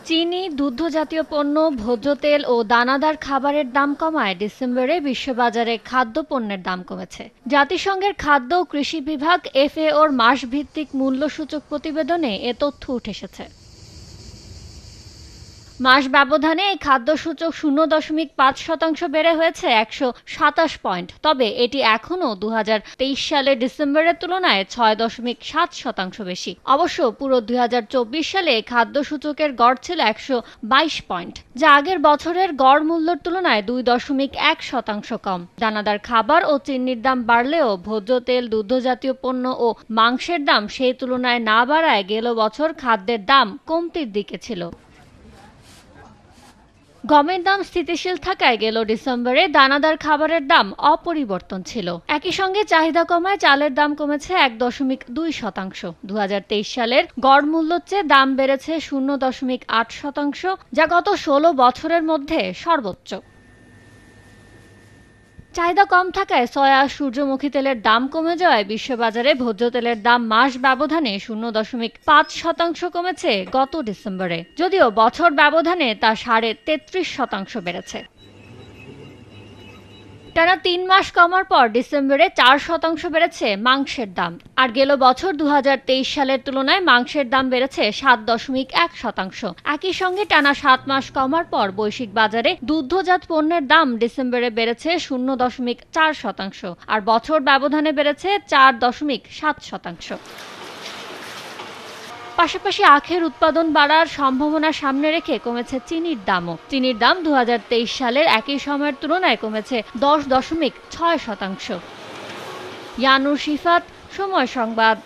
চিনি, দুগ্ধজাতীয় পণ্য, ভোজ্য তেল ও দানাদার খাবারের দাম কমায় ডিসেম্বরে বিশ্ববাজারে খাদ্যপণ্যের দাম কমেছে। জাতিসংঘের খাদ্য ও কৃষি বিভাগ FAOর মাসভিত্তিক মূল্যসূচক প্রতিবেদনে এ তথ্য উঠে এসেছে। মাস ব্যবধানে এই খাদ্যসূচক 0.5% বেড়ে হয়েছে 127 পয়েন্ট। তবে এটি এখনও 2023 সালের ডিসেম্বরের তুলনায় 6.7% বেশি। অবশ্য পুরো 2024 সালে খাদ্যসূচকের গড় ছিল 122 পয়েন্ট, যা আগের বছরের গড় মূল্যের তুলনায় 2.1% কম। দানাদার খাবার ও চিনির দাম বাড়লেও ভোজ্য তেল, দুগ্ধজাতীয় পণ্য ও মাংসের দাম সেই তুলনায় না বাড়ায় গেল বছর খাদ্যের দাম কমতির দিকে ছিল। গমের দাম স্থিতিশীল থাকায় গেল ডিসেম্বরে দানাদার খাবারের দাম অপরিবর্তন ছিল। একই সঙ্গে চাহিদা কমায় চালের দাম কমেছে 1.2%। 2023 সালের গড় মূল্যের চেয়ে দাম বেড়েছে 0.8%, যা গত 16 বছরের মধ্যে সর্বোচ্চ। চাহিদা কম থাকায় সয়া, সূর্যমুখী তেলের দাম কমে যাওয়ায় বিশ্ববাজারে ভোজ্য তেলের দাম মাস ব্যবধানে 0.5% কমেছে গত ডিসেম্বরে, যদিও বছর ব্যবধানে তা 33.5% বেড়েছে। টানা 3 মাস কমার পর ডিসেম্বরে 4% বেড়েছে মাংসের দাম। আর গেল বছর 2023 সালের তুলনায় মাংসের দাম বেড়েছে 7.1%। একই সঙ্গে টানা 7 মাস কমার পর বৈশ্বিক বাজারে দুগ্ধজাত পণ্যের দাম ডিসেম্বরে বেড়েছে 0.4%, আর বছর ব্যবধানে বেড়েছে 4.7%। পাশাপাশি আখের উৎপাদন বাড়ার সম্ভাবনা সামনে রেখে কমেছে চিনির দামও। চিনির দাম 2023 সালের একই সময়ের তুলনায় কমেছে 10.6%। ইয়ানুর শিফাত, সময় সংবাদ।